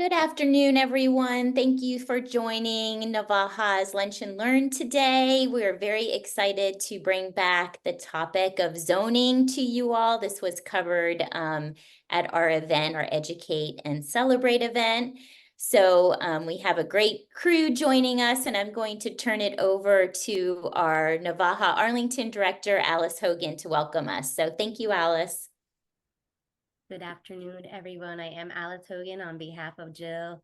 Good afternoon, everyone. Thank you for joining NVAHA's Lunch and Learn today. We're very excited to bring back the topic of zoning to you all. This was covered at our event, our Educate and Celebrate event. So we have a great crew joining us, and I'm going to turn it over to our NVAHA Arlington Director, Alice Hogan, to welcome us. So thank you, Alice. Good afternoon, everyone. I am Alice Hogan on behalf of Jill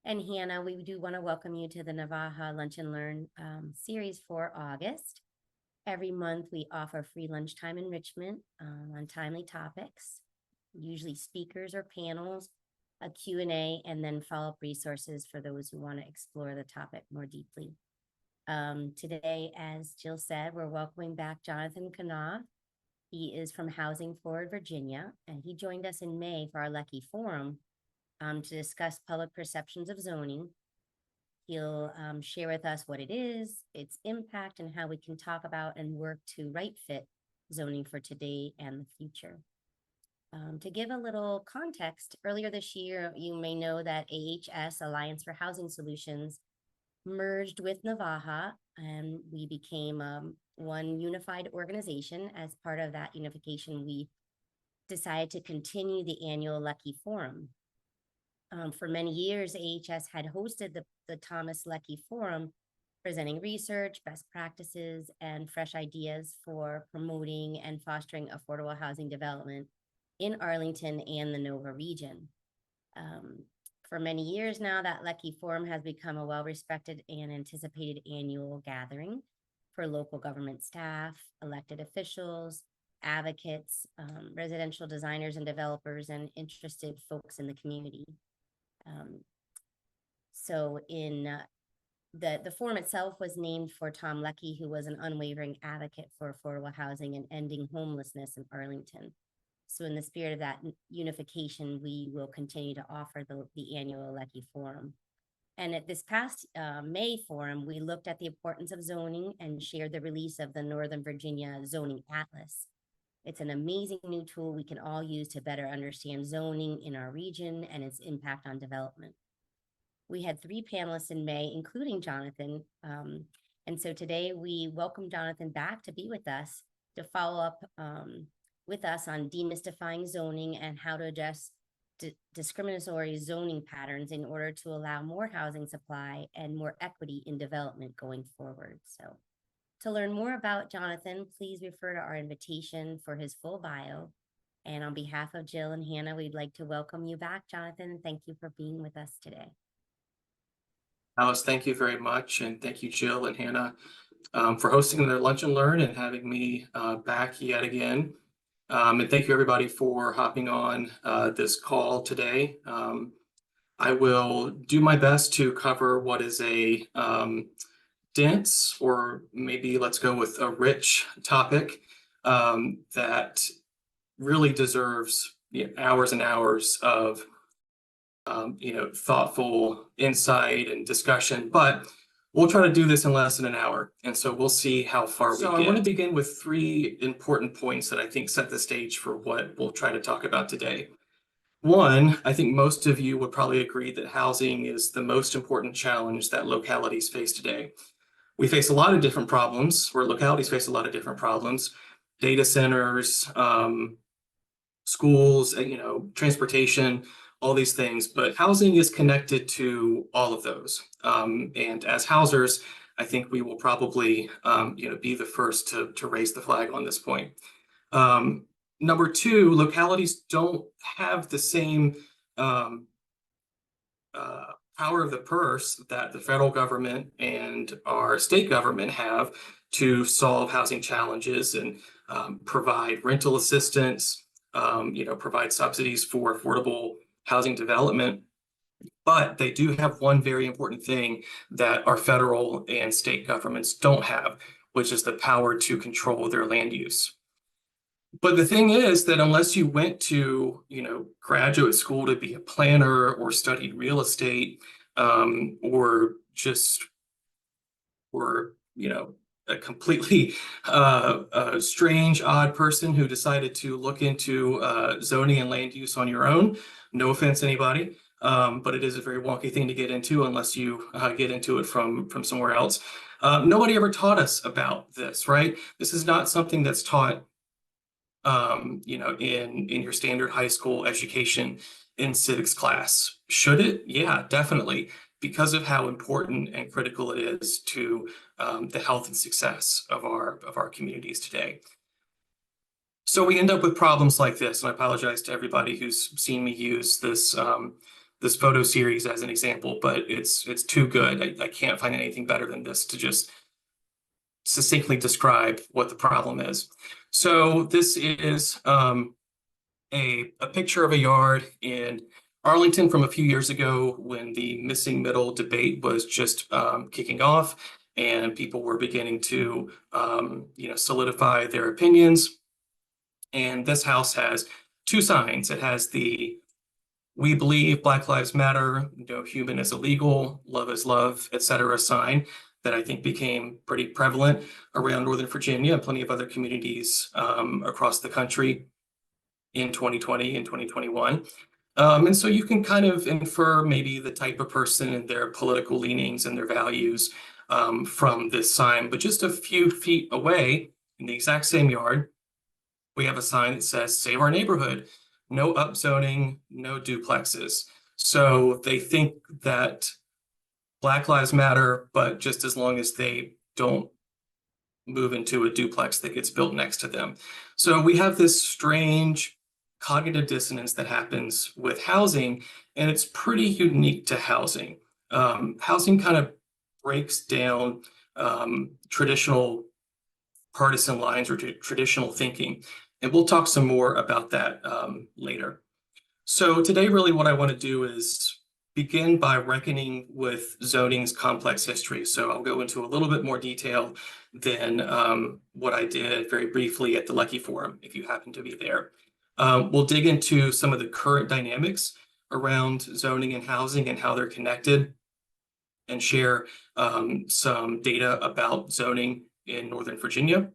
and Hannah. We do want to welcome you to the NVAHA Lunch and Learn series for August. Every month, we offer free lunchtime enrichment on timely topics, usually speakers or panels, a Q&A, and then follow-up resources for those who want to explore the topic more deeply. Today, as Jill said, we're welcoming back Jonathan Knopf. He is from Housing Forward, Virginia, and he joined us in May for our Leckey Forum to discuss public perceptions of zoning. He'll share with us what it is, its impact, and how we can talk about and work to right-fit zoning for today and the future. To give a little context, earlier this year, you may know that AHS, Alliance for Housing Solutions, merged with NVAHA, and we became one unified organization. As part of that unification, we decided to continue the annual Leckey Forum. For many years, AHS had hosted the Thomas Leckey Forum, presenting research, best practices, and fresh ideas for promoting and fostering affordable housing development in Arlington and the NOVA region. For many years now, that Leckey Forum has become a well-respected and anticipated annual gathering for local government staff, elected officials, advocates, residential designers and developers, and interested folks in the community. The forum itself was named for Tom Leckey, who was an unwavering advocate for affordable housing and ending homelessness in Arlington. So in the spirit of that unification, we will continue to offer the annual Leckey Forum. And at this past May forum, we looked at the importance of zoning and shared the release of the Northern Virginia Zoning Atlas. It's an amazing new tool we can all use to better understand zoning in our region and its impact on development. We had 3 panelists in May, including Jonathan. And so today we welcome Jonathan back to be with us to follow up with us on demystifying zoning and how to address discriminatory zoning patterns in order to allow more housing supply and more equity in development going forward. So to learn more about Jonathan, please refer to our invitation for his full bio. And on behalf of Jill and Hannah, we'd like to welcome you back, Jonathan. Thank you for being with us today. Alice, thank you very much. And thank you, Jill and Hannah, for hosting the Lunch and Learn and having me back yet again. And thank you, everybody, for hopping on this call today. I will do my best to cover what is a dense, or maybe let's go with a rich topic that really deserves hours and hours of thoughtful insight and discussion, but we'll try to do this in less than an hour, and so we'll see how far we get. I want to begin with 3 important points that I think set the stage for what we'll try to talk about today. One, I think most of you would probably agree that housing is the most important challenge that localities face today. We face a lot of different problems, or localities face a lot of different problems: data centers, schools, transportation, all these things, but housing is connected to all of those. And as housers, I think we will probably, be the first to raise the flag on this point. Number 2, localities don't have the same power of the purse that the federal government and our state government have to solve housing challenges and provide rental assistance, provide subsidies for affordable housing development. But they do have one very important thing that our federal and state governments don't have, which is the power to control their land use. But the thing is that unless you went to, graduate school to be a planner, or studied real estate, or just were, a completely strange, odd person who decided to look into zoning and land use on your own, no offense anybody, but it is a very wonky thing to get into unless you get into it from somewhere else. Nobody ever taught us about this, right? This is not something that's taught, in your standard high school education in civics class. Should it? Yeah, definitely, because of how important and critical it is to the health and success of our communities today. So we end up with problems like this, and I apologize to everybody who's seen me use this this photo series as an example, but it's too good. I can't find anything better than this to just succinctly describe what the problem is. So this is a picture of a yard in Arlington from a few years ago when the missing middle debate was just kicking off, and people were beginning to solidify their opinions. And this house has two signs. It has the "We believe Black Lives Matter, no human is illegal, love is love," etc. sign that I think became pretty prevalent around Northern Virginia and plenty of other communities across the country in 2020 and 2021. And so you can kind of infer maybe the type of person and their political leanings and their values from this sign. But just a few feet away in the exact same yard, we have a sign that says "Save our neighborhood, no upzoning, no duplexes." So they think that Black Lives Matter, but just as long as they don't move into a duplex that gets built next to them. So we have this strange cognitive dissonance that happens with housing, and it's pretty unique to housing. Housing kind of breaks down traditional partisan lines or traditional thinking. And we'll talk some more about that later. So today, really what I want to do is begin by reckoning with zoning's complex history. So I'll go into a little bit more detail than what I did very briefly at the Leckey Forum, if you happen to be there. We'll dig into some of the current dynamics around zoning and housing and how they're connected, and share some data about zoning in Northern Virginia.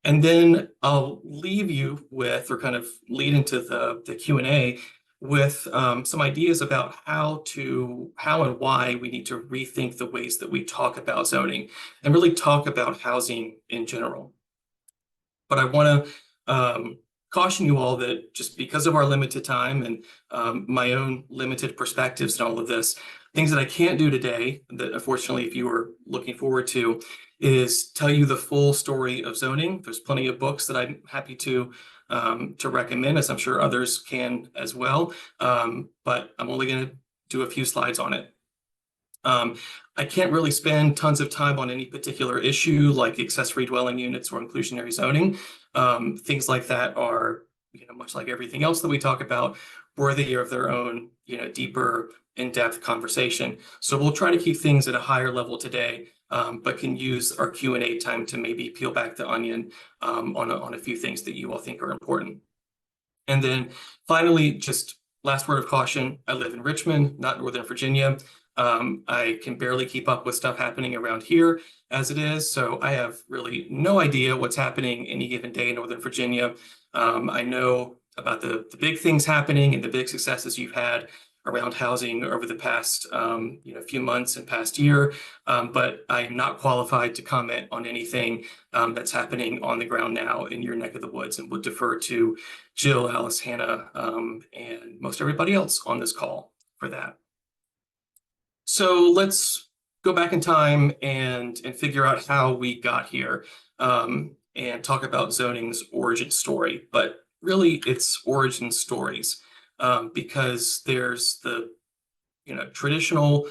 And then I'll leave you with, or kind of lead into the Q&A with some ideas about how and why we need to rethink the ways that we talk about zoning and really talk about housing in general. But I want to caution you all that just because of our limited time and my own limited perspectives and all of this, things that I can't do today, that unfortunately, if you were looking forward to, is tell you the full story of zoning. There's plenty of books that I'm happy to recommend, as I'm sure others can as well. But I'm only going to do a few slides on it. I can't really spend tons of time on any particular issue like accessory dwelling units or inclusionary zoning. Things like that are, much like everything else that we talk about, worthy of their own, deeper, in-depth conversation. So we'll try to keep things at a higher level today, but can use our Q&A time to maybe peel back the onion on a few things that you all think are important. And then finally, just last word of caution, I live in Richmond, not Northern Virginia. I can barely keep up with stuff happening around here as it is, so I have really no idea what's happening any given day in Northern Virginia. I know about the big things happening and the big successes you've had around housing over the past few months and past year, but I'm not qualified to comment on anything that's happening on the ground now in your neck of the woods, and would defer to Jill, Alice, Hannah, and most everybody else on this call for that. So let's go back in time and figure out how we got here, and talk about zoning's origin story. But really, it's origin stories, because there's the traditional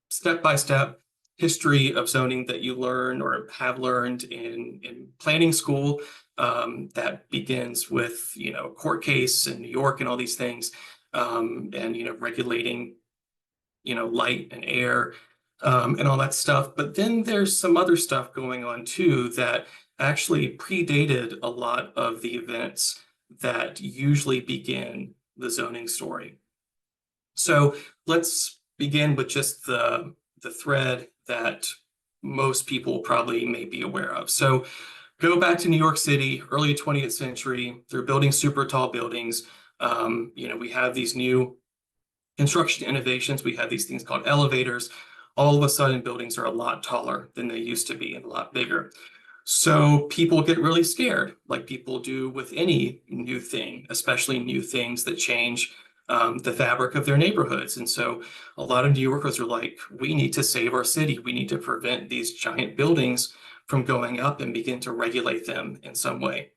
step-by-step history of zoning that you learn or have learned in planning school, that begins with court case in New York and all these things. And regulating light and air and all that stuff. But then there's some other stuff going on too that actually predated a lot of the events that usually begin the zoning story. So let's begin with just the thread that most people probably may be aware of. So go back to New York City, early 20th century. They're building super tall buildings. We have these new construction innovations. We have these things called elevators. All of a sudden, buildings are a lot taller than they used to be and a lot bigger. So people get really scared, like people do with any new thing, especially new things that change the fabric of their neighborhoods. And so a lot of New Yorkers are like, we need to save our city. We need to prevent these giant buildings from going up and begin to regulate them in some way.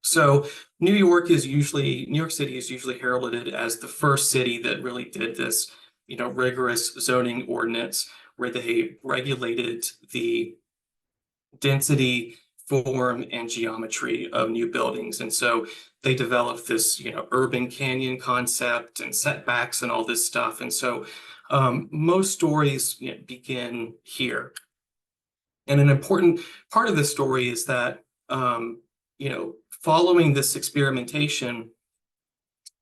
So New York City is usually heralded as the first city that really did this, rigorous zoning ordinance where they regulated the density, form, and geometry of new buildings. And so they developed this, urban canyon concept and setbacks and all this stuff. And so most stories begin here. And an important part of this story is that, following this experimentation,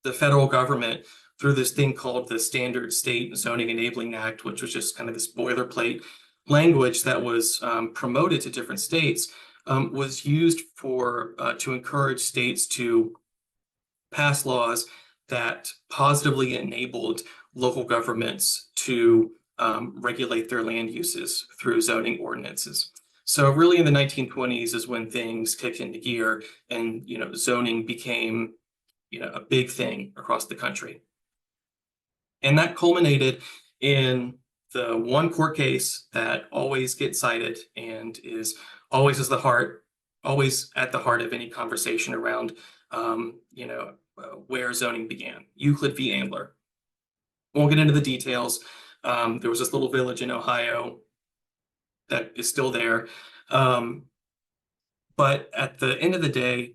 the federal government, through this thing called the Standard State Zoning Enabling Act, which was just kind of this boilerplate language that was promoted to different states, was used to encourage states to pass laws that positively enabled local governments to regulate their land uses through zoning ordinances. So really in the 1920s is when things kicked into gear and, zoning became, a big thing across the country. And that culminated in the one court case that always gets cited and is always at the heart of any conversation around, where zoning began, Euclid v. Ambler. Won't get into the details. There was this little village in Ohio that is still there. But at the end of the day,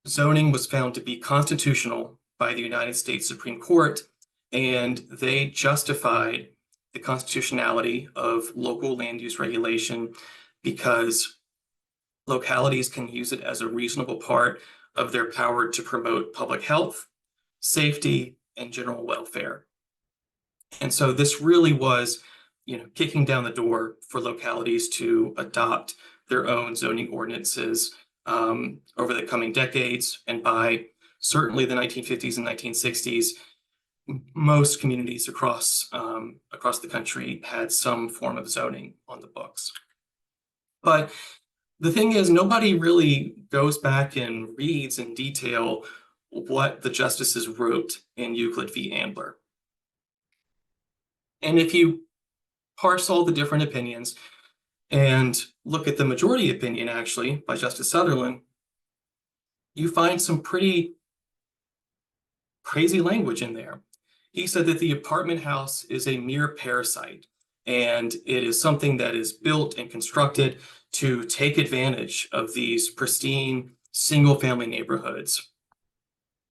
zoning was found to be constitutional by the United States Supreme Court, and they justified the constitutionality of local land use regulation because localities can use it as a reasonable part of their power to promote public health, safety, and general welfare. And so this really was, kicking down the door for localities to adopt their own zoning ordinances over the coming decades. And by certainly the 1950s and 1960s, most communities across the country had some form of zoning on the books. But the thing is, nobody really goes back and reads in detail what the justices wrote in Euclid v. Ambler. And if you parse all the different opinions and look at the majority opinion, actually, by Justice Sutherland, you find some pretty crazy language in there. He said that the apartment house is a mere parasite, and it is something that is built and constructed to take advantage of these pristine single-family neighborhoods.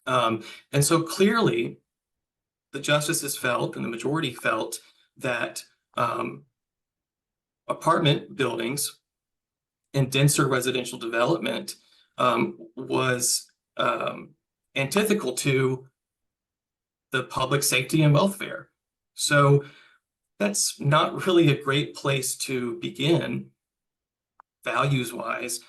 And so clearly, the justices felt, and the majority felt, that apartment buildings and denser residential development was antithetical to the public safety and welfare. So that's not really a great place to begin values-wise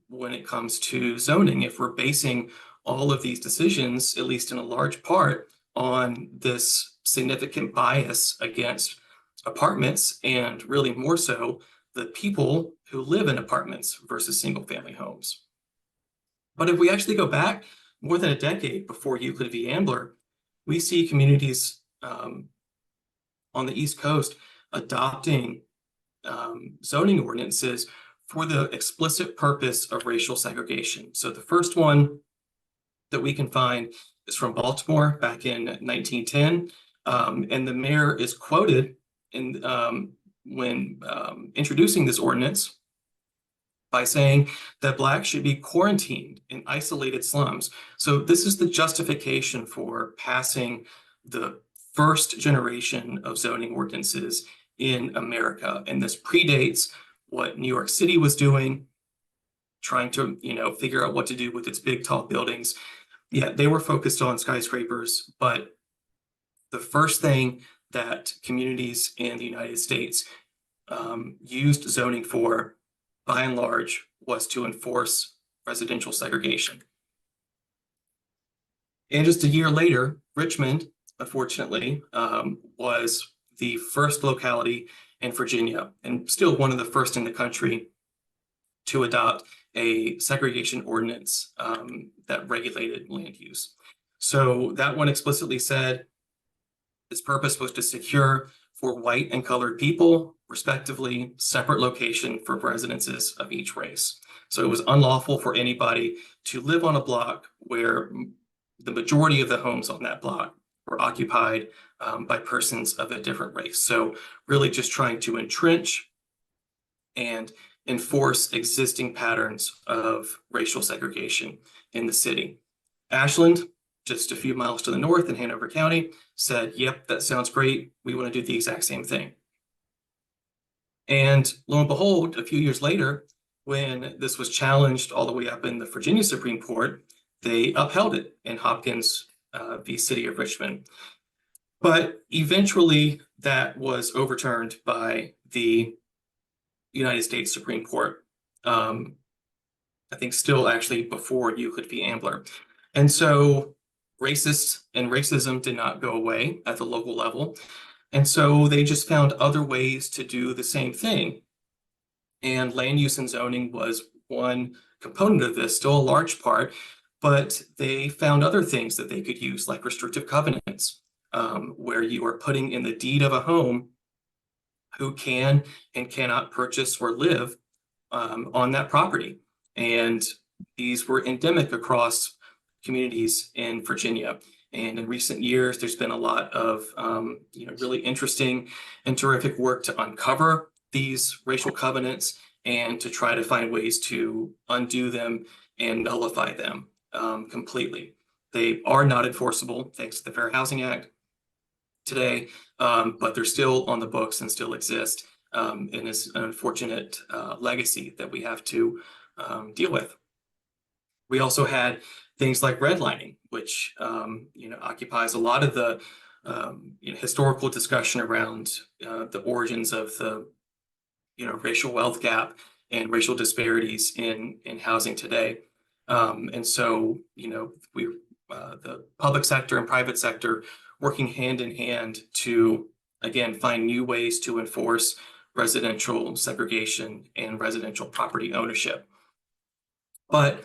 when it comes to zoning, if we're basing all of these decisions, at least in a large part, on this significant bias against apartments, and really more so the people who live in apartments versus single-family homes. But if we actually go back more than a decade before Euclid v. Ambler, we see communities on the East Coast adopting zoning ordinances for the explicit purpose of racial segregation. So the first one that we can find is from Baltimore back in 1910, and the mayor is quoted when introducing this ordinance by saying that Blacks should be quarantined in isolated slums. So this is the justification for passing the first generation of zoning ordinances in America. And this predates what New York City was doing, trying to, figure out what to do with its big, tall buildings. Yeah, they were focused on skyscrapers, but the first thing that communities in the United States used zoning for, by and large, was to enforce residential segregation. And just a year later, Richmond, unfortunately, was the first locality in Virginia, and still one of the first in the country to adopt a segregation ordinance that regulated land use. So that one explicitly said its purpose was to secure for white and colored people, respectively, separate location for residences of each race. So it was unlawful for anybody to live on a block where the majority of the homes on that block were occupied by persons of a different race. So really just trying to entrench and enforce existing patterns of racial segregation in the city. Ashland, just a few miles to the north in Hanover County, said, yep, that sounds great. We want to do the exact same thing. And lo and behold, a few years later, when this was challenged all the way up in the Virginia Supreme Court, they upheld it in Hopkins v. City of Richmond. But eventually that was overturned by the United States Supreme Court. I think still actually before Euclid v. Ambler. And so racists and racism did not go away at the local level. And so they just found other ways to do the same thing. And land use and zoning was one component of this, still a large part, but they found other things that they could use, like restrictive covenants, where you are putting in the deed of a home who can and cannot purchase or live on that property. And these were endemic across communities in Virginia. And in recent years, there's been a lot of really interesting and terrific work to uncover these racial covenants and to try to find ways to undo them and nullify them completely. They are not enforceable thanks to the Fair Housing Act today, but they're still on the books and still exist, and is an unfortunate legacy that we have to deal with. We also had things like redlining, which occupies a lot of the historical discussion around the origins of the racial wealth gap and racial disparities in housing today. And so the public sector and private sector working hand in hand to, again, find new ways to enforce residential segregation and residential property ownership. But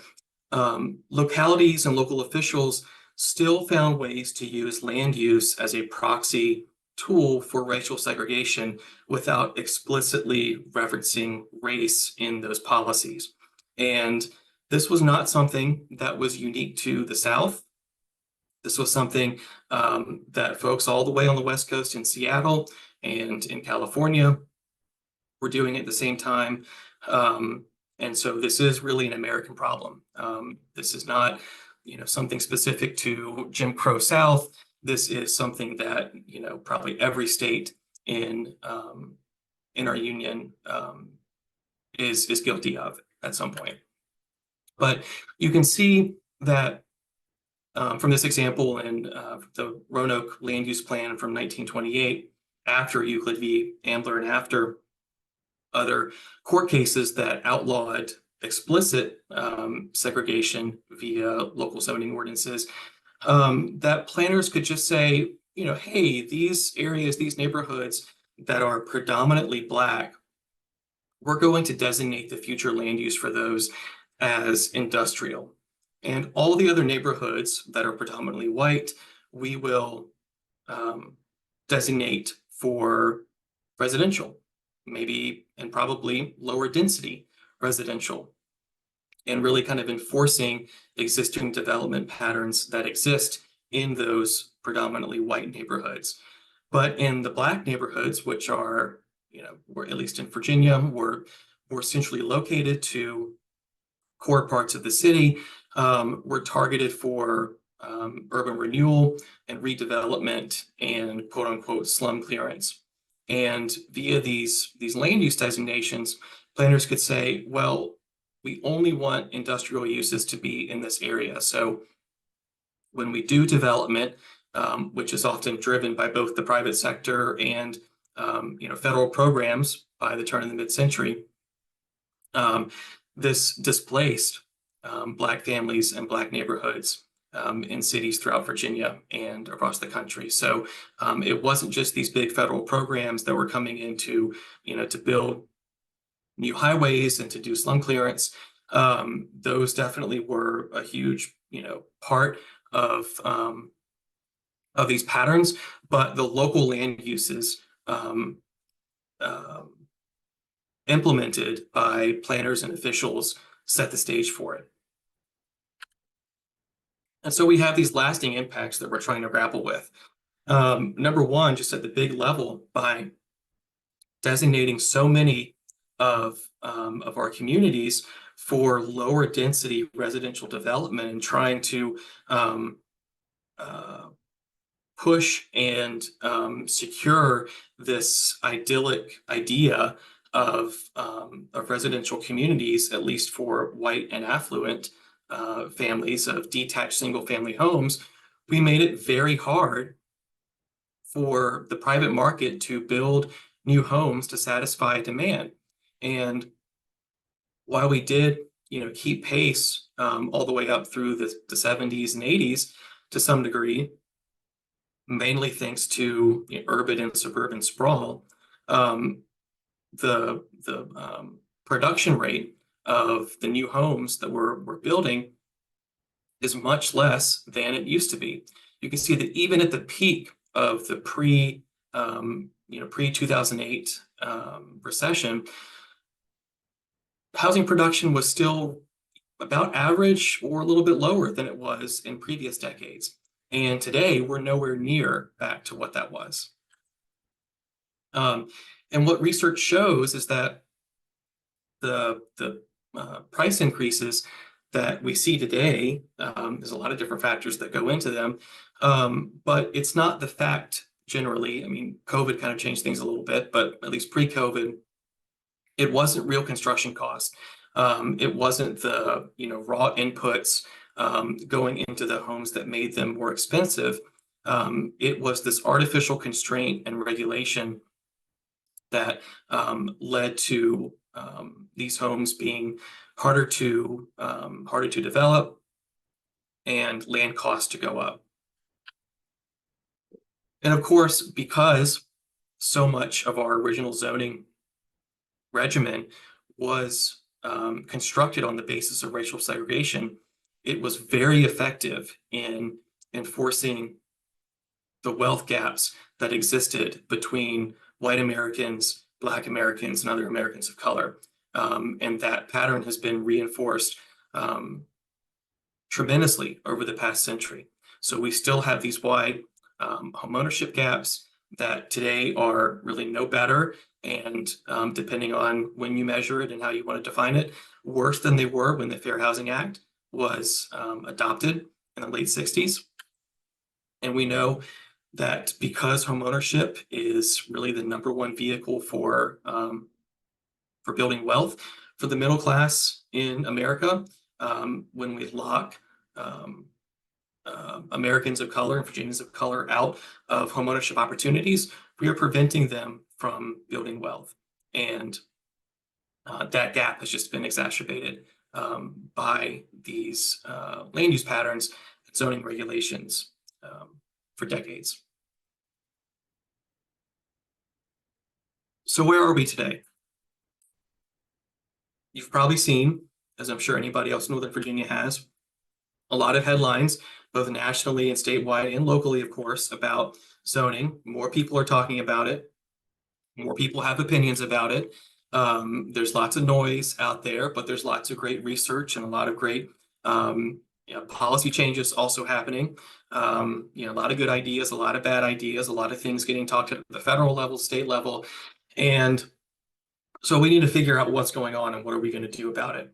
localities and local officials still found ways to use land use as a proxy tool for racial segregation without explicitly referencing race in those policies. And this was not something that was unique to the South. This was something that folks all the way on the West Coast in Seattle and in California were doing at the same time. And so this is really an American problem. This is not, something specific to Jim Crow South. This is something that, probably every state in our union is guilty of at some point. But you can see that from this example in the Roanoke Land Use Plan from 1928, after Euclid v. Ambler and after other court cases that outlawed explicit segregation via local zoning ordinances, that planners could just say, hey, these areas, these neighborhoods that are predominantly Black, we're going to designate the future land use for those as industrial. And all the other neighborhoods that are predominantly white, we will designate for residential, maybe and probably lower density residential, and really kind of enforcing existing development patterns that exist in those predominantly white neighborhoods. But in the Black neighborhoods, which are, or at least in Virginia, were more centrally located to core parts of the city, were targeted for urban renewal and redevelopment and quote unquote slum clearance. And via these land use designations, planners could say, well, we only want industrial uses to be in this area. So when we do development, which is often driven by both the private sector and federal programs by the turn of the mid-century, this displaced Black families and Black neighborhoods in cities throughout Virginia and across the country. So it wasn't just these big federal programs that were coming in to, to build new highways and to do slum clearance. Those definitely were a huge, part of these patterns, but the local land uses implemented by planners and officials set the stage for it. And so we have these lasting impacts that we're trying to grapple with. Number one, just at the big level, by designating so many of our communities for lower density residential development and trying to push and secure this idyllic idea of residential communities, at least for white and affluent families of detached single family homes, we made it very hard for the private market to build new homes to satisfy demand. And while we did, keep pace all the way up through the 70s and 80s to some degree, mainly thanks to urban and suburban sprawl, the production rate of the new homes that we're building is much less than it used to be. You can see that even at the peak of the pre-2008 recession, housing production was still about average or a little bit lower than it was in previous decades. And today we're nowhere near back to what that was. And what research shows is that the price increases that we see today, there's a lot of different factors that go into them, but it's not the fact generally. I mean, COVID kind of changed things a little bit, but at least pre-COVID, it wasn't real construction costs. It wasn't the raw inputs going into the homes that made them more expensive. It was this artificial constraint and regulation that led to these homes being harder to develop and land costs to go up. And of course, because so much of our original zoning regimen was constructed on the basis of racial segregation, it was very effective in enforcing the wealth gaps that existed between white Americans, Black Americans, and other Americans of color. And that pattern has been reinforced tremendously over the past century. So we still have these wide homeownership gaps that today are really no better, and depending on when you measure it and how you want to define it, worse than they were when the Fair Housing Act was adopted in the late 60s. And we know that because homeownership is really the number one vehicle for building wealth for the middle class in America, when we lock Americans of color and Virginians of color out of homeownership opportunities, we are preventing them from building wealth. And that gap has just been exacerbated by these land use patterns and zoning regulations for decades. So where are we today? You've probably seen, as I'm sure anybody else in Northern Virginia has, a lot of headlines, both nationally and statewide and locally, of course, about zoning. More people are talking about it. More people have opinions about it. There's lots of noise out there, but there's lots of great research and a lot of great policy changes also happening. A lot of good ideas, a lot of bad ideas, a lot of things getting talked at the federal level, state level. And so we need to figure out what's going on and what are we going to do about it.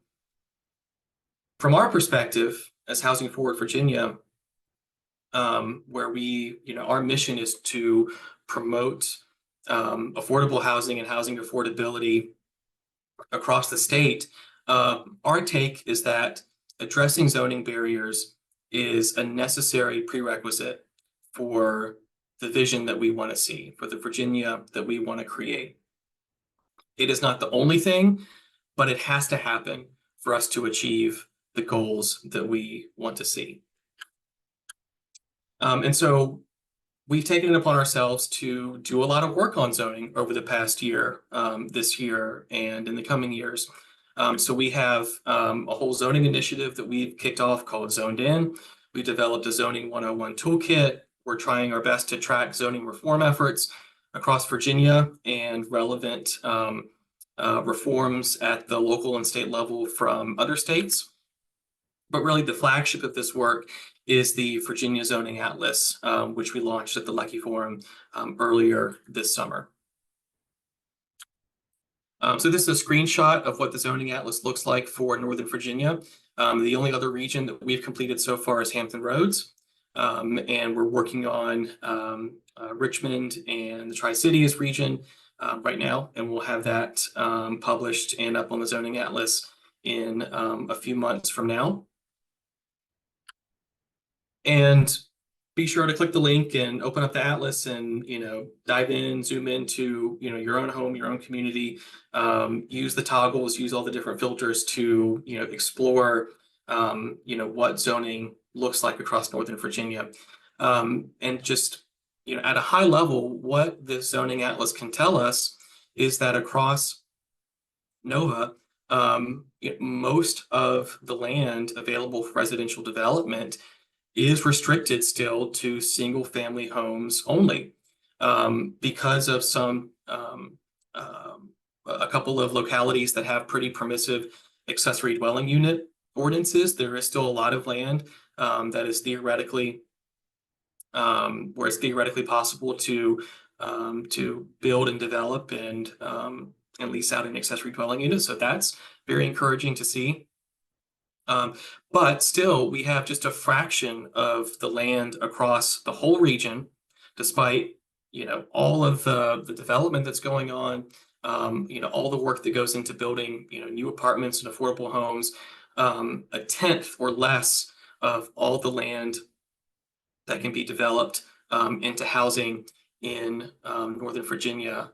From our perspective, as Housing Forward Virginia, where our mission is to promote affordable housing and housing affordability across the state, our take is that addressing zoning barriers is a necessary prerequisite for the vision that we want to see, for the Virginia that we want to create. It is not the only thing, but it has to happen for us to achieve the goals that we want to see. And so we've taken it upon ourselves to do a lot of work on zoning over the past year, this year and in the coming years. So we have a whole zoning initiative that we've kicked off called Zoned In. We developed a zoning 101 toolkit. We're trying our best to track zoning reform efforts across Virginia and relevant reforms at the local and state level from other states. But really the flagship of this work is the Virginia Zoning Atlas, which we launched at the Leckey Forum earlier this summer. So this is a screenshot of what the Zoning Atlas looks like for Northern Virginia. The only other region that we've completed so far is Hampton Roads. And we're working on Richmond and the Tri-Cities region right now, and we'll have that published and up on the Zoning Atlas in a few months from now. And be sure to click the link and open up the atlas and, dive in, zoom into, your own home, your own community, use the toggles, use all the different filters to, explore, what zoning looks like across Northern Virginia. And just, at a high level, what this zoning atlas can tell us is that across NOVA, most of the land available for residential development is restricted still to single family homes only, because of a couple of localities that have pretty permissive accessory dwelling unit ordinances. There is still a lot of land that is theoretically where it's theoretically possible to build and develop and lease out an accessory dwelling unit. So that's very encouraging to see. But still, we have just a fraction of the land across the whole region, despite, all of the development that's going on, all the work that goes into building, new apartments and affordable homes, a tenth or less of all the land that can be developed into housing in Northern Virginia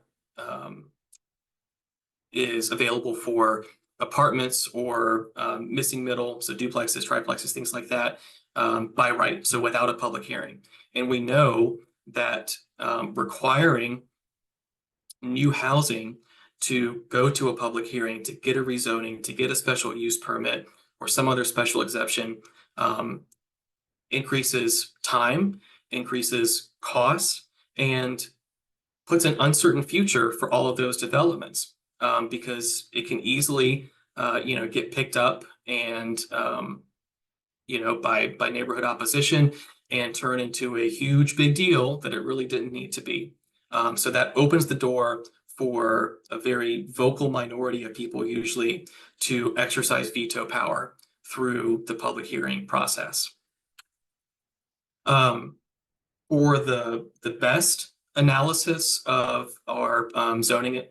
is available for apartments or missing middle, so duplexes, triplexes, things like that, by right, so without a public hearing. And we know that requiring new housing to go to a public hearing, to get a rezoning, to get a special use permit or some other special exception, increases time, increases costs, and puts an uncertain future for all of those developments. Because it can easily, get picked up and, by neighborhood opposition and turn into a huge big deal that it really didn't need to be. So that opens the door for a very vocal minority of people usually to exercise veto power through the public hearing process. For the best analysis of our zoning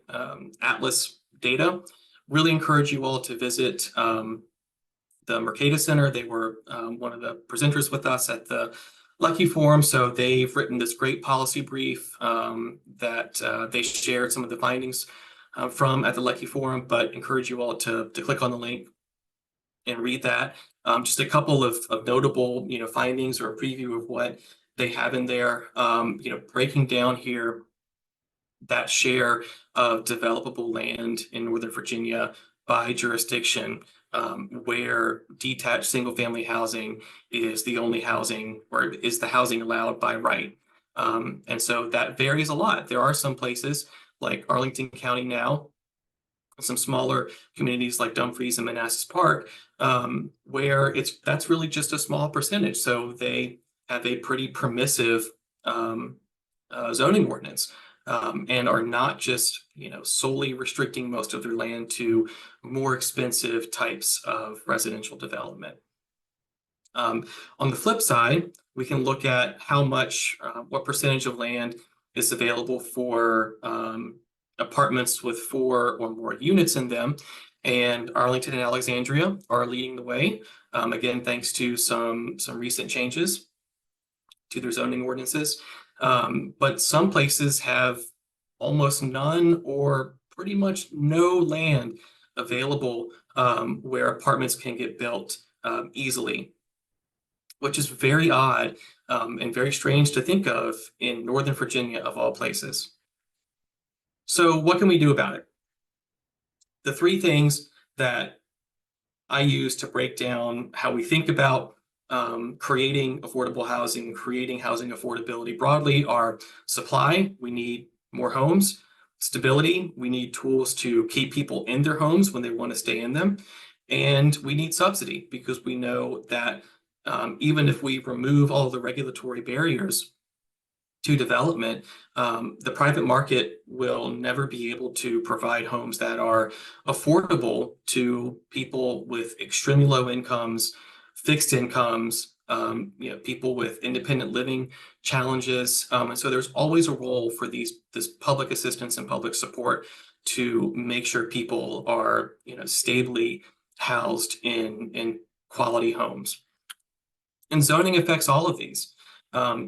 atlas data, really encourage you all to visit the Mercatus Center. They were one of the presenters with us at the Leckey Forum, so they've written this great policy brief that they shared some of the findings from at the Leckey Forum, but encourage you all to click on the link and read that. Just a couple of notable findings or a preview of what they have in there, breaking down here that share of developable land in Northern Virginia by jurisdiction, where detached single family housing is the only housing or is the housing allowed by right. And so that varies a lot. There are some places like Arlington County now, some smaller communities like Dumfries and Manassas Park, where that's really just a small percentage. So they have a pretty permissive zoning ordinance, and are not just solely restricting most of their land to more expensive types of residential development. On the flip side, we can look at how much, what percentage of land is available for apartments with 4 or more units in them. And Arlington and Alexandria are leading the way, again, thanks to some recent changes to their zoning ordinances. But some places have almost none or pretty much no land available where apartments can get built easily. which is very odd and very strange to think of in Northern Virginia, of all places. So what can we do about it? The three things that I use to break down how we think about creating affordable housing, creating housing affordability broadly are supply, we need more homes; stability, we need tools to keep people in their homes when they want to stay in them; and we need subsidy, because we know that even if we remove all the regulatory barriers to development, the private market will never be able to provide homes that are affordable to people with extremely low incomes, fixed incomes, people with independent living challenges. And so there's always a role for this public assistance and public support to make sure people are, stably housed in quality homes. And zoning affects all of these.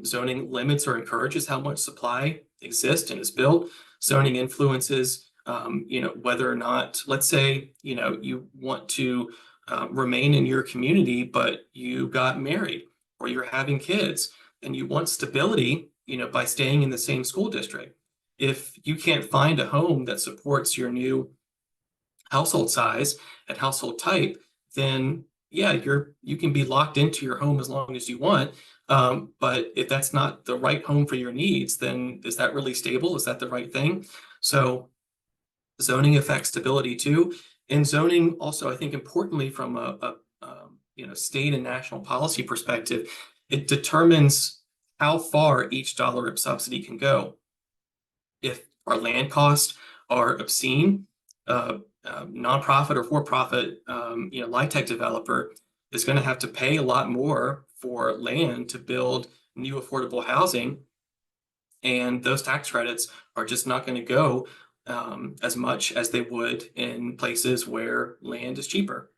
Zoning limits or encourages how much supply exists and is built. Zoning influences, whether or not, let's say, you want to remain in your community, but you got married or you're having kids and you want stability, by staying in the same school district. If you can't find a home that supports your new household size and household type, then yeah, you can be locked into your home as long as you want. But if that's not the right home for your needs, then is that really stable? Is that the right thing? So zoning affects stability too. And zoning also, I think, importantly, from a state and national policy perspective, it determines how far each dollar of subsidy can go. If our land costs are obscene, nonprofit or for-profit, LIHTC developer is going to have to pay a lot more for land to build new affordable housing, and those tax credits are just not going to go as much as they would in places where land is cheaper.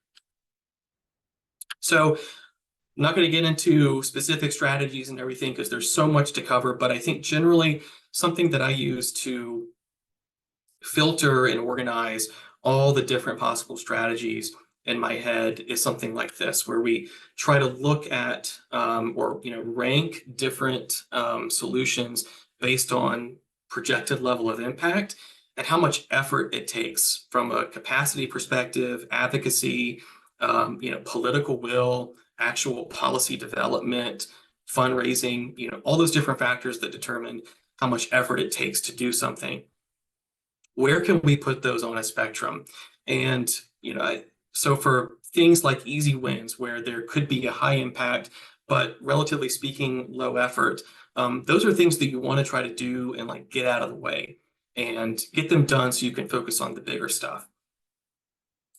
So I'm not going to get into specific strategies and everything because there's so much to cover, but I think generally something that I use to filter and organize all the different possible strategies in my head is something like this, where we try to look at or rank different solutions based on projected level of impact and how much effort it takes from a capacity perspective, advocacy, political will, actual policy development, fundraising, all those different factors that determine how much effort it takes to do something. Where can we put those on a spectrum? And, so for things like easy wins, where there could be a high impact, but relatively speaking, low effort, those are things that you want to try to do and get out of the way and get them done so you can focus on the bigger stuff.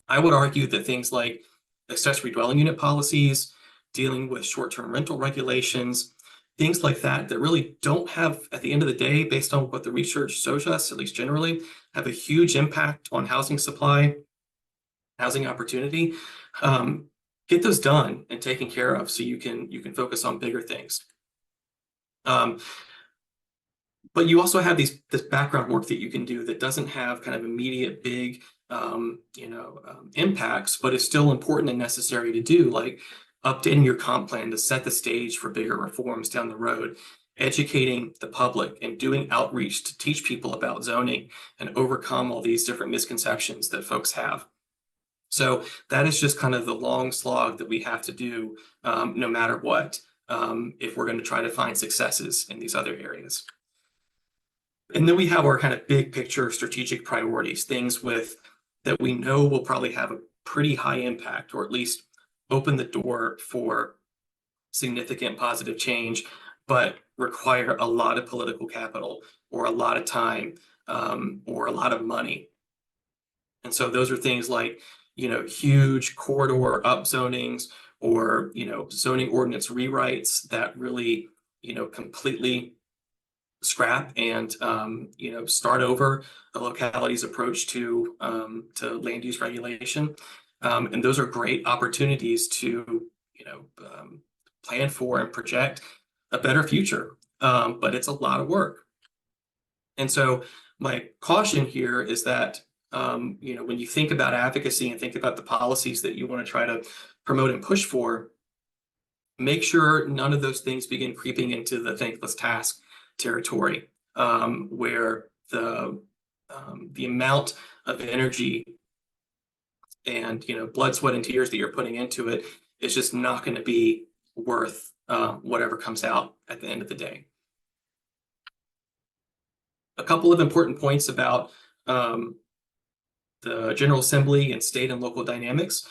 I would argue that things like accessory dwelling unit policies, dealing with short-term rental regulations, things like that really don't have, at the end of the day, based on what the research shows us, at least generally, have a huge impact on housing supply, housing opportunity. Get those done and taken care of so you can focus on bigger things. But you also have this background work that you can do that doesn't have kind of immediate big impacts, but is still important and necessary to do, like updating your comp plan to set the stage for bigger reforms down the road, educating the public and doing outreach to teach people about zoning and overcome all these different misconceptions that folks have. So that is just kind of the long slog that we have to do no matter what, if we're going to try to find successes in these other areas. And then we have our kind of big picture strategic priorities, things that we know will probably have a pretty high impact, or at least open the door for significant positive change, but require a lot of political capital or a lot of time or a lot of money. And so those are things like, huge corridor upzonings or, zoning ordinance rewrites that really, completely scrap and, start over a locality's approach to land use regulation. And those are great opportunities to, plan for and project a better future. But it's a lot of work. And so my caution here is that, when you think about advocacy and think about the policies that you want to try to promote and push for, make sure none of those things begin creeping into the thankless task territory, where the amount of energy and blood, sweat, and tears that you're putting into it is just not going to be worth whatever comes out at the end of the day. A couple of important points about the General Assembly and state and local dynamics.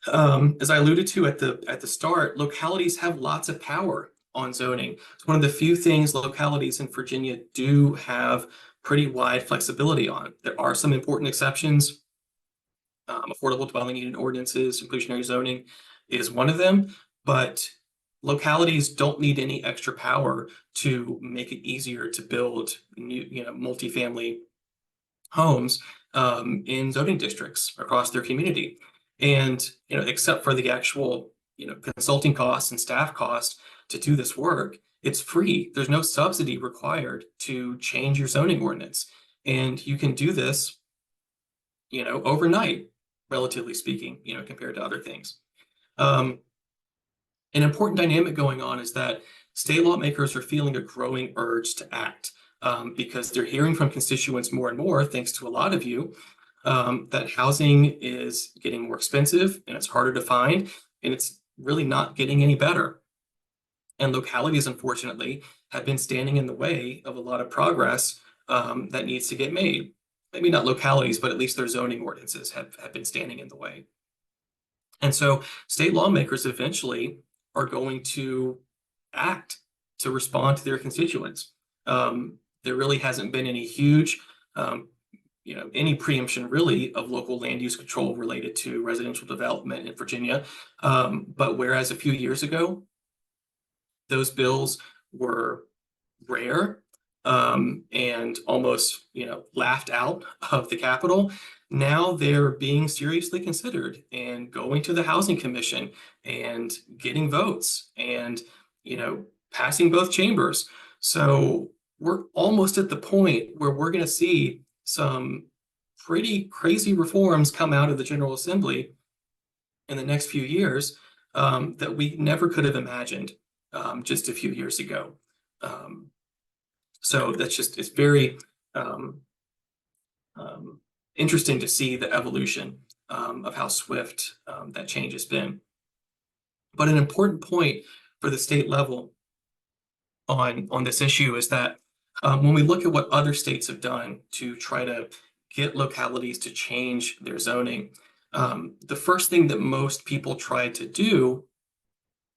As I alluded to at the start, localities have lots of power on zoning. It's one of the few things localities in Virginia do have pretty wide flexibility on. There are some important exceptions. Affordable dwelling unit ordinances, inclusionary zoning is one of them, but localities don't need any extra power to make it easier to build new, multifamily homes in zoning districts across their community. And, except for the actual, consulting costs and staff costs to do this work, it's free. There's no subsidy required to change your zoning ordinance. And you can do this, overnight, relatively speaking, compared to other things. An important dynamic going on is that state lawmakers are feeling a growing urge to act because they're hearing from constituents more and more, thanks to a lot of you, that housing is getting more expensive and it's harder to find, and it's really not getting any better. And localities, unfortunately, have been standing in the way of a lot of progress that needs to get made. Maybe not localities, but at least their zoning ordinances have been standing in the way. And so state lawmakers eventually are going to act to respond to their constituents. There really hasn't been any huge, any preemption really of local land use control related to residential development in Virginia. But whereas a few years ago, those bills were rare and almost, laughed out of the Capitol, now they're being seriously considered and going to the Housing Commission and getting votes and, passing both chambers. So we're almost at the point where we're going to see some pretty crazy reforms come out of the General Assembly in the next few years that we never could have imagined just a few years ago. So it's very interesting to see the evolution of how swift that change has been. But an important point for the state level on this issue is that when we look at what other states have done to try to get localities to change their zoning, the first thing that most people try to do,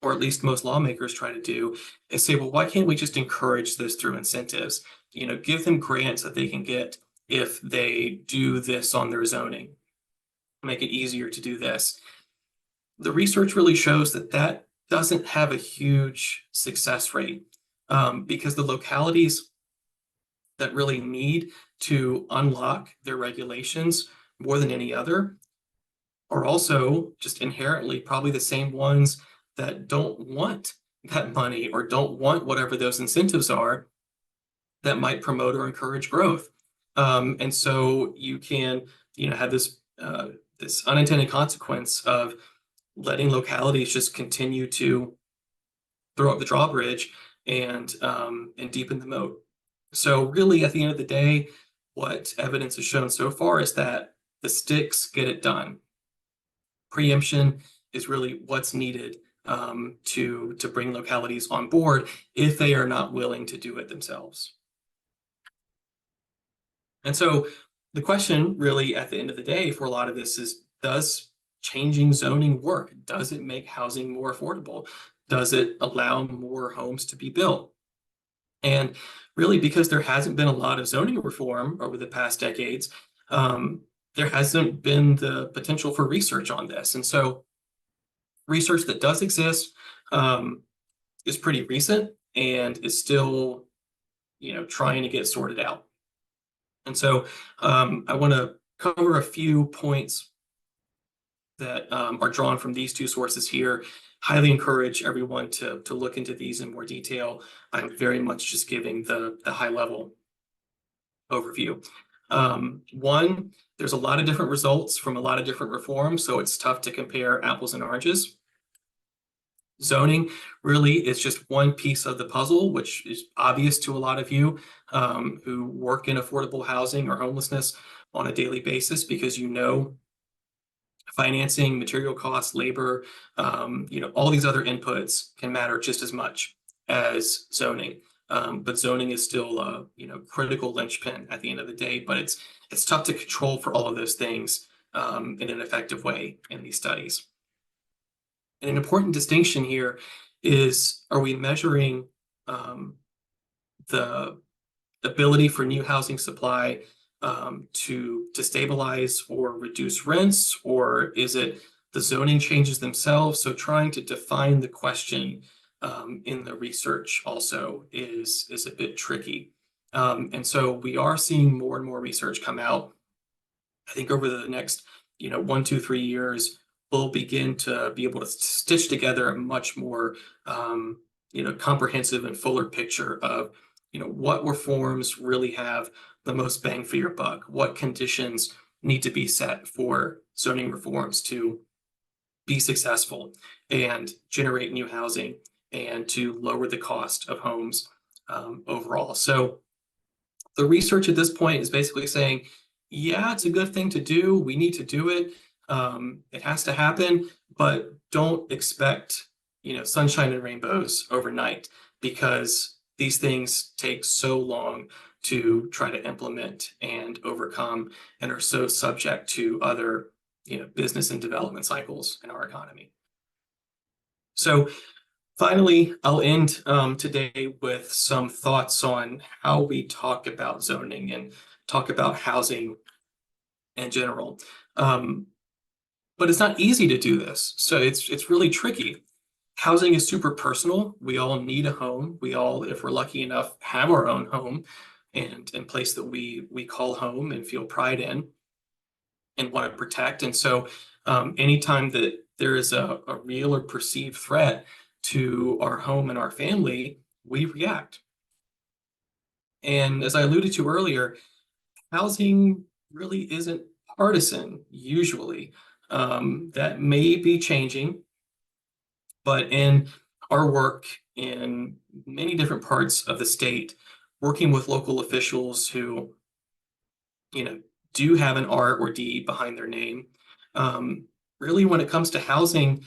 or at least most lawmakers try to do, is say, well, why can't we just encourage this through incentives? Give them grants that they can get if they do this on their zoning, make it easier to do this. The research really shows that that doesn't have a huge success rate because the localities that really need to unlock their regulations more than any other are also just inherently probably the same ones that don't want that money or don't want whatever those incentives are that might promote or encourage growth. And so you can, have this unintended consequence of letting localities just continue to throw up the drawbridge and deepen the moat. So really, at the end of the day, what evidence has shown so far is that the sticks get it done. Preemption is really what's needed to bring localities on board if they are not willing to do it themselves. And so the question really at the end of the day for a lot of this is, does changing zoning work? Does it make housing more affordable? Does it allow more homes to be built? And really, because there hasn't been a lot of zoning reform over the past decades, there hasn't been the potential for research on this. And so research that does exist is pretty recent and is still, trying to get sorted out. And so I want to cover a few points that are drawn from these two sources here. Highly encourage everyone to look into these in more detail. I'm very much just giving the high level overview. One, there's a lot of different results from a lot of different reforms, so it's tough to compare apples and oranges. Zoning really is just one piece of the puzzle, which is obvious to a lot of you who work in affordable housing or homelessness on a daily basis, because you know financing, material costs, labor, all these other inputs can matter just as much as zoning. But zoning is still a critical linchpin at the end of the day. But it's tough to control for all of those things in an effective way in these studies. And an important distinction here is, are we measuring the ability for new housing supply to stabilize or reduce rents, or is it the zoning changes themselves? So trying to define the question in the research also is a bit tricky. And so we are seeing more and more research come out. I think over the next 1, 2, 3 years, we'll begin to be able to stitch together a much more comprehensive and fuller picture of what reforms really have the most bang for your buck, what conditions need to be set for zoning reforms to be successful and generate new housing and to lower the cost of homes overall. So the research at this point is basically saying, yeah, it's a good thing to do. We need to do it. It has to happen, but don't expect, sunshine and rainbows overnight, because these things take so long to try to implement and overcome, and are so subject to other, business and development cycles in our economy. So finally, I'll end today with some thoughts on how we talk about zoning and talk about housing in general. But it's not easy to do this. So it's really tricky. Housing is super personal. We all need a home. We all, if we're lucky enough, have our own home and place that we call home and feel pride in and want to protect. And so anytime that there is a real or perceived threat to our home and our family, we react. And as I alluded to earlier, housing really isn't partisan usually. That may be changing, but in our work in many different parts of the state, working with local officials who, do have an R or D behind their name, really when it comes to housing,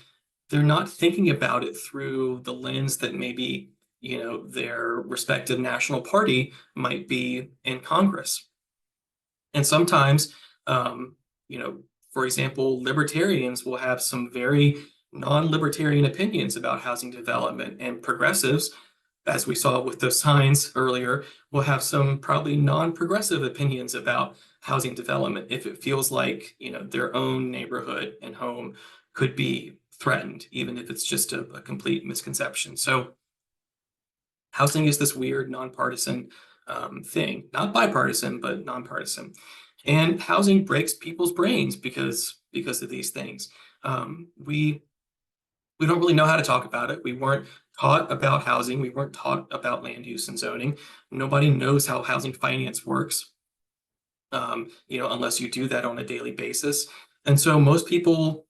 they're not thinking about it through the lens that maybe, their respective national party might be in Congress. And sometimes, for example, libertarians will have some very non-libertarian opinions about housing development, and progressives, as we saw with those signs earlier, will have some probably non-progressive opinions about housing development if it feels like, their own neighborhood and home could be threatened, even if it's just a complete misconception. So housing is this weird nonpartisan thing, not bipartisan, but nonpartisan. And housing breaks people's brains because of these things. We don't really know how to talk about it. We weren't taught about housing. We weren't taught about land use and zoning. Nobody knows how housing finance works, unless you do that on a daily basis. And so most people,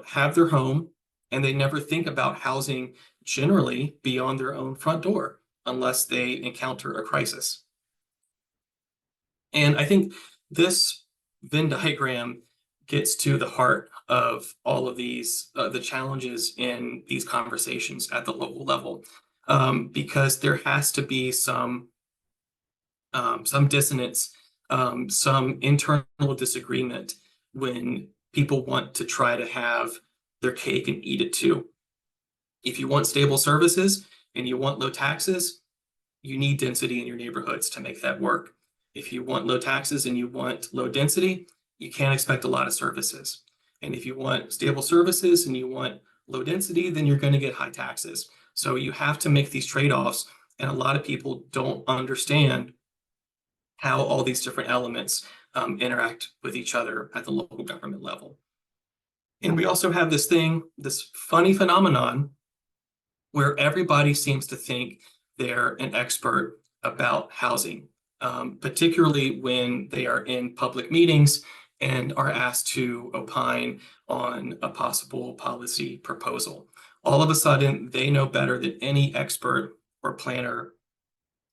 have their home and they never think about housing generally beyond their own front door unless they encounter a crisis. And I think this Venn diagram gets to the heart of all of these, the challenges in these conversations at the local level, because there has to be some dissonance, some internal disagreement when people want to try to have their cake and eat it too. If you want stable services and you want low taxes, you need density in your neighborhoods to make that work. If you want low taxes and you want low density, you can't expect a lot of services. And if you want stable services and you want low density, then you're going to get high taxes. So you have to make these trade-offs, and a lot of people don't understand how all these different elements interact with each other at the local government level. And we also have this funny phenomenon where everybody seems to think they're an expert about housing, particularly when they are in public meetings and are asked to opine on a possible policy proposal, all of a sudden they know better than any expert or planner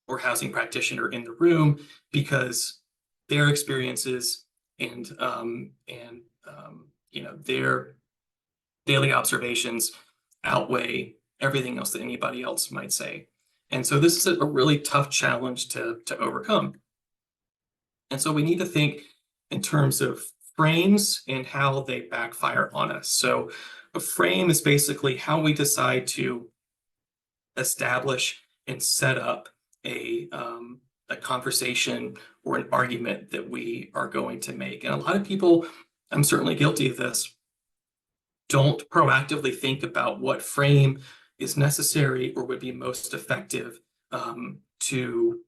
or housing practitioner in the room, because their experiences and their daily observations outweigh everything else that anybody else might say. And so this is a really tough challenge to overcome. And so we need to think in terms of frames and how they backfire on us. So a frame is basically how we decide to establish and set up a conversation or an argument that we are going to make. And a lot of people, I'm certainly guilty of this, don't proactively think about what frame is necessary or would be most effective to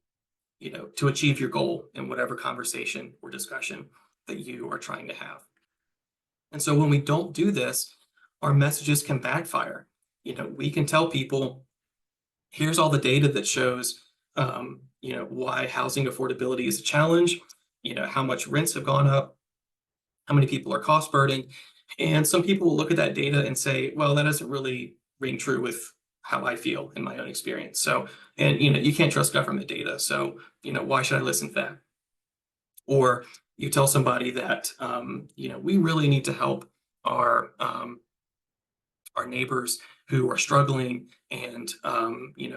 achieve your goal in whatever conversation or discussion that you are trying to have. And so when we don't do this, our messages can backfire. We can tell people, here's all the data that shows why housing affordability is a challenge, how much rents have gone up, how many people are cost burdened. And some people will look at that data and say, well, that doesn't really ring true with how I feel in my own experience. So, and you can't trust government data. So, why should I listen to that? Or you tell somebody that, we really need to help our neighbors who are struggling and,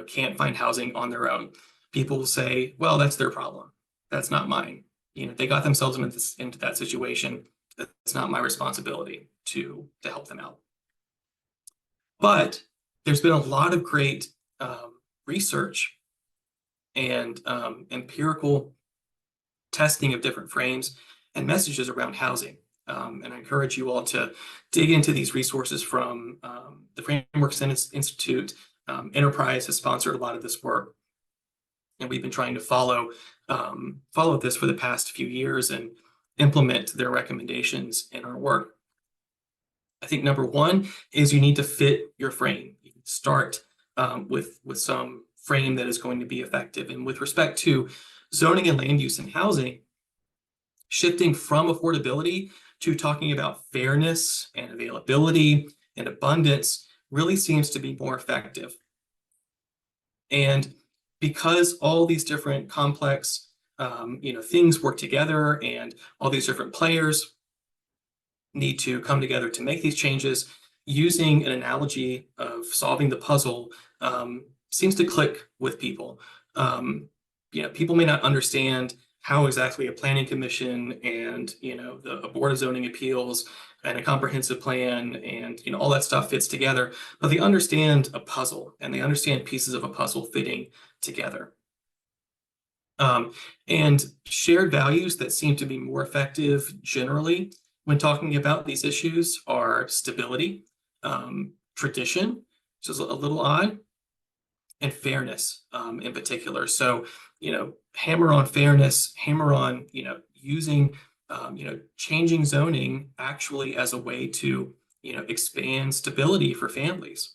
can't find housing on their own. People will say, well, that's their problem. That's not mine. They got themselves into that situation. It's not my responsibility to help them out. But there's been a lot of great research and empirical testing of different frames and messages around housing. And I encourage you all to dig into these resources from the Frameworks Institute. Enterprise has sponsored a lot of this work, and we've been trying to follow this for the past few years and implement their recommendations in our work. I think number one is you need to fit your frame. You start with some frame that is going to be effective. And with respect to zoning and land use and housing, shifting from affordability to talking about fairness and availability and abundance really seems to be more effective. And because all these different complex things work together and all these different players need to come together to make these changes, using an analogy of solving the puzzle seems to click with people. People may not understand how exactly a planning commission and a board of zoning appeals and a comprehensive plan and all that stuff fits together, but they understand a puzzle and they understand pieces of a puzzle fitting together. And shared values that seem to be more effective generally when talking about these issues are stability, tradition, which is a little odd, and fairness in particular. So, hammer on fairness, hammer on, using, changing zoning actually as a way to, expand stability for families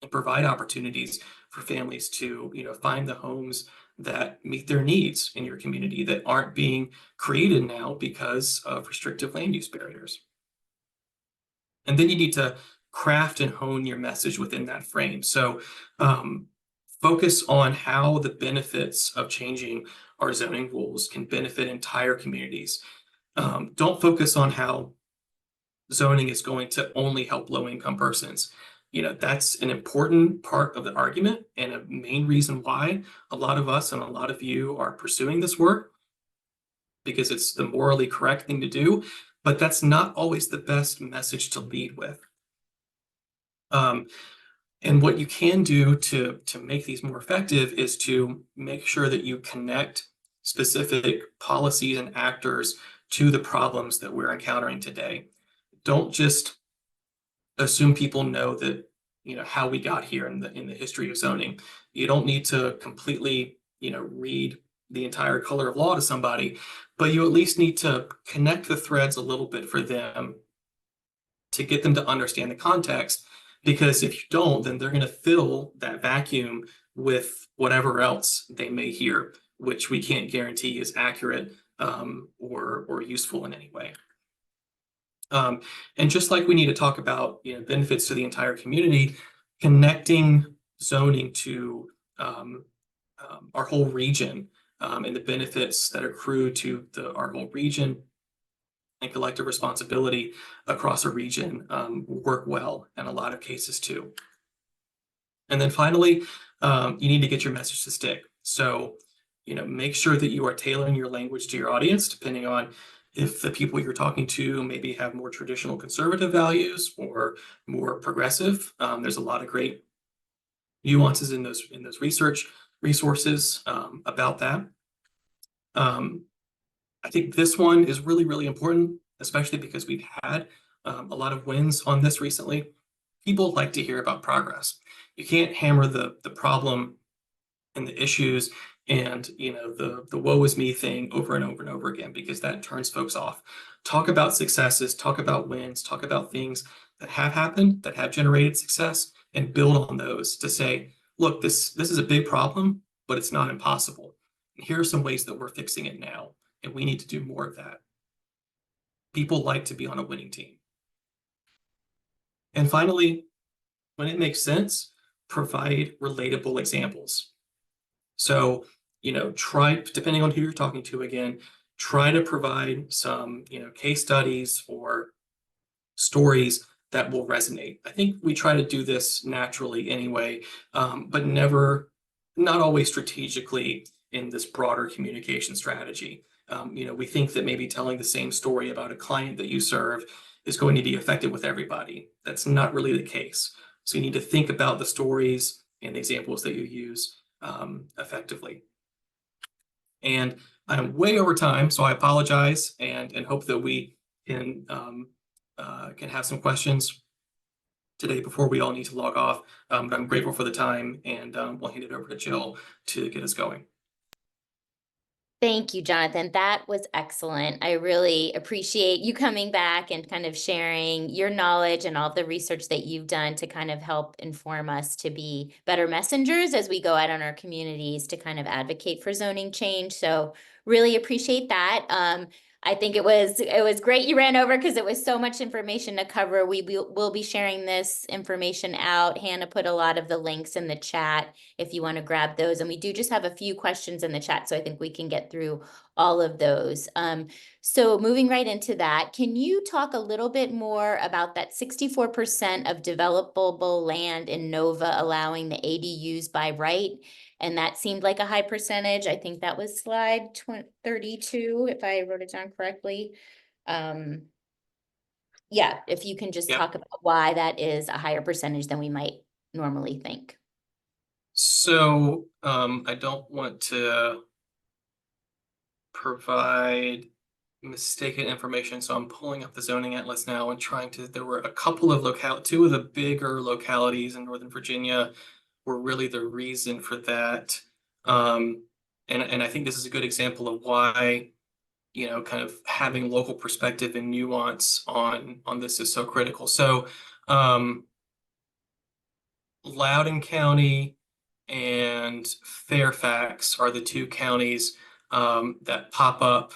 and provide opportunities for families to, find the homes that meet their needs in your community that aren't being created now because of restrictive land use barriers. And then you need to craft and hone your message within that frame. So focus on how the benefits of changing our zoning rules can benefit entire communities. Don't focus on how zoning is going to only help low-income persons. That's an important part of the argument and a main reason why a lot of us and a lot of you are pursuing this work, because it's the morally correct thing to do, but that's not always the best message to lead with. And what you can do to make these more effective is to make sure that you connect specific policies and actors to the problems that we're encountering today. Don't just assume people know that, how we got here in the history of zoning. You don't need to completely, read the entire color of law to somebody, but you at least need to connect the threads a little bit for them to get them to understand the context. Because if you don't, then they're going to fill that vacuum with whatever else they may hear, which we can't guarantee is accurate or useful in any way. And just like we need to talk about, benefits to the entire community, connecting zoning to our whole region, and the benefits that accrue to our whole region and collective responsibility across a region work well in a lot of cases too. And then finally, you need to get your message to stick. So, make sure that you are tailoring your language to your audience, depending on if the people you're talking to maybe have more traditional conservative values or more progressive. There's a lot of great nuances in those research resources about that. I think this one is really, really important, especially because we've had a lot of wins on this recently. People like to hear about progress. You can't hammer the problem and the issues and the woe is me thing over and over and over again, because that turns folks off. Talk about successes, talk about wins, talk about things that have happened, that have generated success, and build on those to say, look, this is a big problem, but it's not impossible. And here are some ways that we're fixing it now, and we need to do more of that. People like to be on a winning team. And finally, when it makes sense, provide relatable examples. So, try, depending on who you're talking to again, try to provide some, case studies or stories that will resonate. I think we try to do this naturally anyway, but not always strategically in this broader communication strategy. We think that maybe telling the same story about a client that you serve is going to be effective with everybody. That's not really the case. So you need to think about the stories and examples that you use effectively. And I'm way over time, so I apologize and hope that we can have some questions today before we all need to log off. But I'm grateful for the time, and we'll hand it over to Jill to get us going. Thank you, Jonathan. That was excellent. I really appreciate you coming back and kind of sharing your knowledge and all the research that you've done to kind of help inform us to be better messengers as we go out in our communities to kind of advocate for zoning change. So really appreciate that. I think it was great you ran over because it was so much information to cover. We'll be sharing this information out. Hannah put a lot of the links in the chat if you want to grab those. And we do just have a few questions in the chat, so I think we can get through all of those. So moving right into that, can you talk a little bit more about that 64% of developable land in NOVA allowing the ADUs by right? And that seemed like a high percentage. I think that was slide 32, if I wrote it down correctly. Yeah, if you can just talk about why that is a higher percentage than we might normally think. So I don't want to provide mistaken information, so I'm pulling up the zoning atlas now and there were a couple of two of the bigger localities in Northern Virginia were really the reason for that. And I think this is a good example of why, kind of having local perspective and nuance on this is so critical. So Loudoun County and Fairfax are the two counties that pop up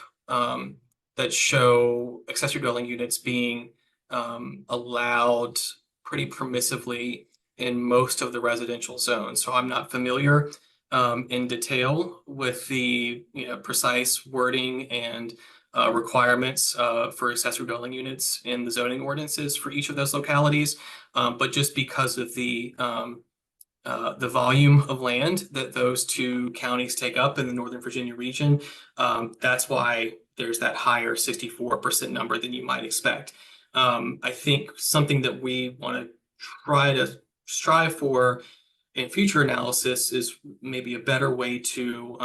that show accessory dwelling units being allowed pretty permissively in most of the residential zones. So I'm not familiar in detail with the precise wording and requirements for accessory dwelling units in the zoning ordinances for each of those localities. But just because of the volume of land that those two counties take up in the Northern Virginia region, that's why there's that higher 64% number than you might expect. I think something that we want to try to strive for in future analysis is maybe a better way to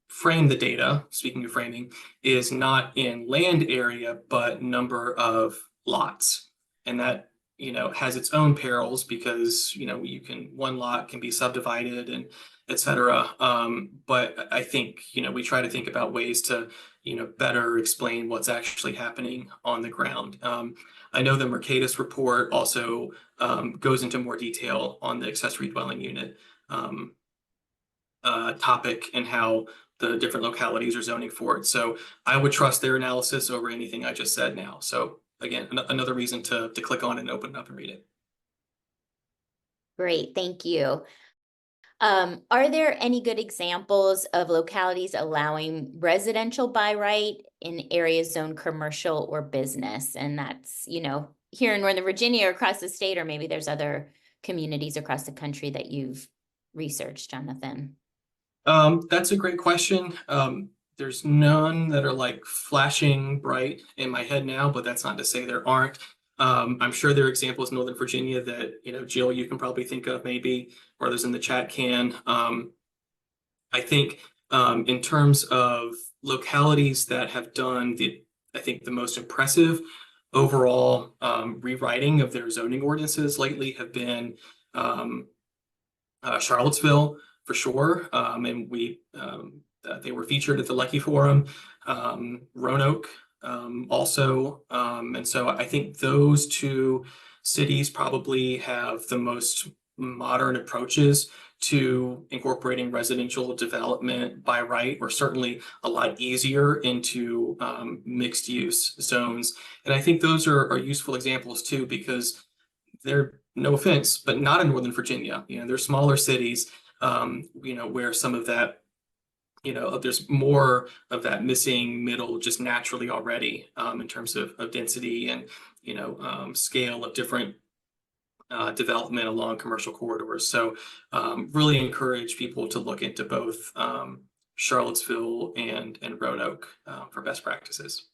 frame the data, speaking of framing, is not in land area, but number of lots. And that, has its own perils because, one lot can be subdivided and et cetera. But I think, we try to think about ways to, better explain what's actually happening on the ground. I know the Mercatus report also goes into more detail on the accessory dwelling unit topic and how the different localities are zoning for it. So I would trust their analysis over anything I just said now. So again, another reason to click on it and open it up and read it. Great, thank you. Are there any good examples of localities allowing residential by right in areas zoned commercial or business? And that's, you know, here in Northern Virginia or across the state, or maybe there's other communities across the country that you've researched, Jonathan. That's a great question. There's none that are like flashing bright in my head now, but that's not to say there aren't. I'm sure there are examples in Northern Virginia that, you know, Jill, you can probably think of maybe, or others in the chat can. I think in terms of localities that have done I think the most impressive overall rewriting of their zoning ordinances lately have been Charlottesville for sure, and they were featured at the Leckey Forum, Roanoke also, and so I think those two cities probably have the most modern approaches to incorporating residential development by right, or certainly a lot easier into mixed use zones. And I think those are useful examples too, because they're, no offense, but not in Northern Virginia. You know, they're smaller cities, you know, where some of that, you know, there's more of that missing middle just naturally already in terms of density and, you know, scale of different development along commercial corridors. So really encourage people to look into both Charlottesville and Roanoke for best practices.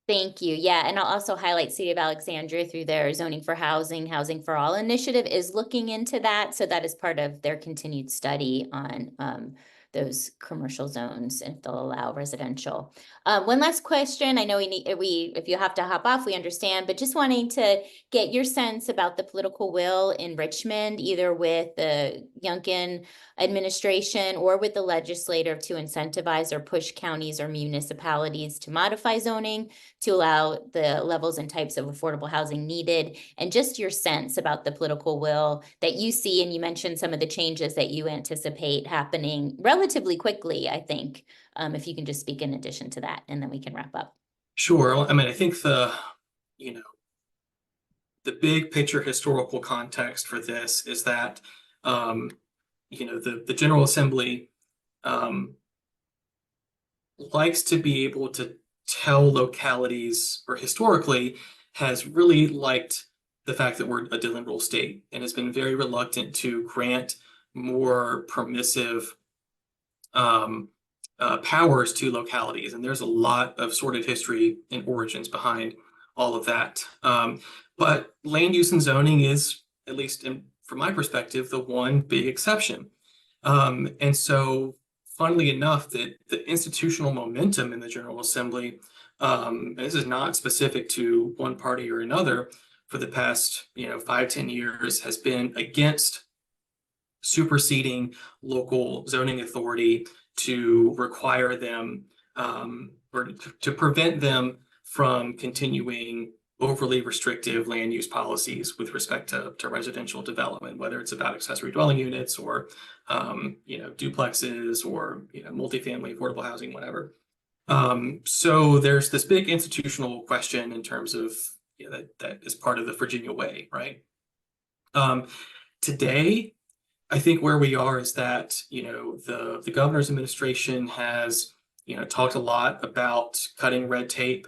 Thank you. Yeah, and I'll also highlight City of Alexandria through their Zoning for Housing, Housing for All initiative is looking into that. So that is part of their continued study on those commercial zones, if they'll allow residential. One last question. I know if you have to hop off, we understand, but just wanting to get your sense about the political will in Richmond, either with the Youngkin administration or with the legislature to incentivize or push counties or municipalities to modify zoning to allow the levels and types of affordable housing needed, and just your sense about the political will that you see. And you mentioned some of the changes that you anticipate happening relatively quickly, I think, if you can just speak in addition to that, and then we can wrap up. Sure. I mean, I think you know, the big picture historical context for this is that, you know, the General Assembly likes to be able to tell localities, or historically has really liked the fact that we're a delimitable state and has been very reluctant to grant more permissive powers to localities. And there's a lot of sordid history and origins behind all of that. But land use and zoning is, at least from my perspective, the one big exception. And so funnily enough, that the institutional momentum in the General Assembly, and this is not specific to one party or another, for the past 5-10 years has been against superseding local zoning authority to require them or to prevent them from continuing overly restrictive land use policies with respect to residential development, whether it's about accessory dwelling units or duplexes or multifamily affordable housing, whatever. So there's this big institutional question in terms of that is part of the Virginia way, right? Today, I think where we are is that the governor's administration has talked a lot about cutting red tape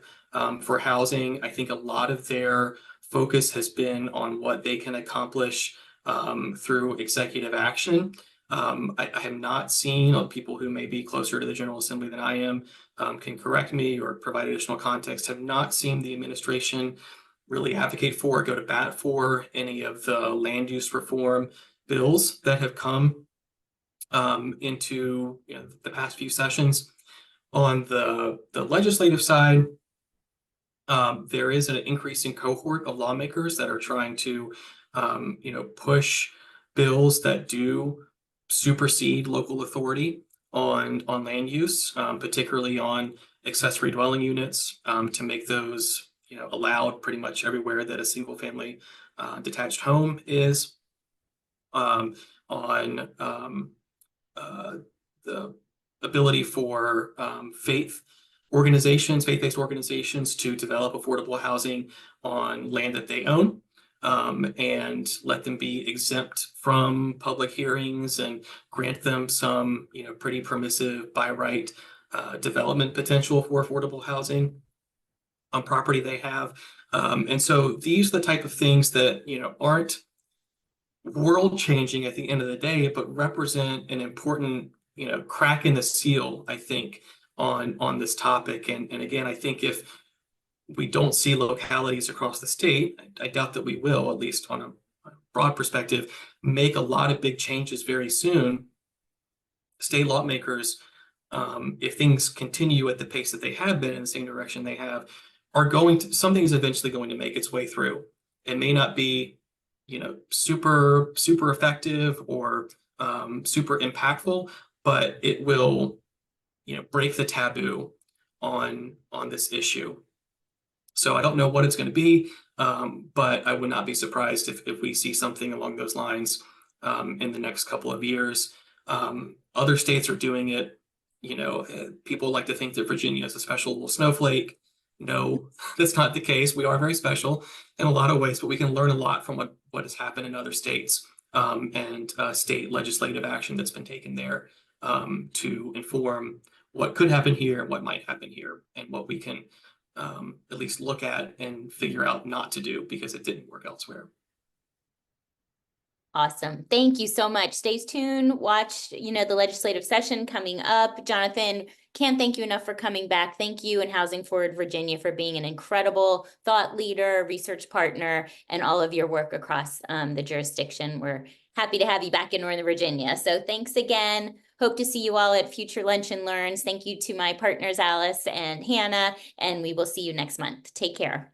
for housing. I think a lot of their focus has been on what they can accomplish through executive action. I have not seen, people who may be closer to the General Assembly than I am can correct me or provide additional context, have not seen the administration really advocate for or go to bat for any of the land use reform bills that have come into the past few sessions. On the legislative side, there is an increasing cohort of lawmakers that are trying to push bills that do supersede local authority on land use, particularly on accessory dwelling units, to make those allowed pretty much everywhere that a single family detached home is. On the ability for faith-based organizations to develop affordable housing on land that they own, and let them be exempt from public hearings and grant them some, pretty permissive by right development potential for affordable housing on property they have. And so these are the type of things that, aren't world changing at the end of the day, but represent an important, crack in the seal, I think, on this topic. And again, I think if we don't see localities across the state, I doubt that we will, at least on a broad perspective, make a lot of big changes very soon. State lawmakers, if things continue at the pace that they have been in the same direction they have, something is eventually going to make its way through. It may not be, super effective or super impactful, but it will, break the taboo on this issue. So I don't know what it's going to be, but I would not be surprised if we see something along those lines in the next couple of years. Other states are doing it. People like to think that Virginia is a special little snowflake. No, that's not the case. We are very special in a lot of ways, but we can learn a lot from what has happened in other states and state legislative action that's been taken there to inform what could happen here, what might happen here, and what we can at least look at and figure out not to do because it didn't work elsewhere. Awesome. Thank you so much. Stay tuned. Watch, the legislative session coming up. Jonathan, can't thank you enough for coming back. Thank you and Housing Forward Virginia for being an incredible thought leader, research partner, and all of your work across the jurisdiction. We're happy to have you back in Northern Virginia. So thanks again. Hope to see you all at future Lunch and Learns. Thank you to my partners, Alice and Hannah, and we will see you next month. Take care.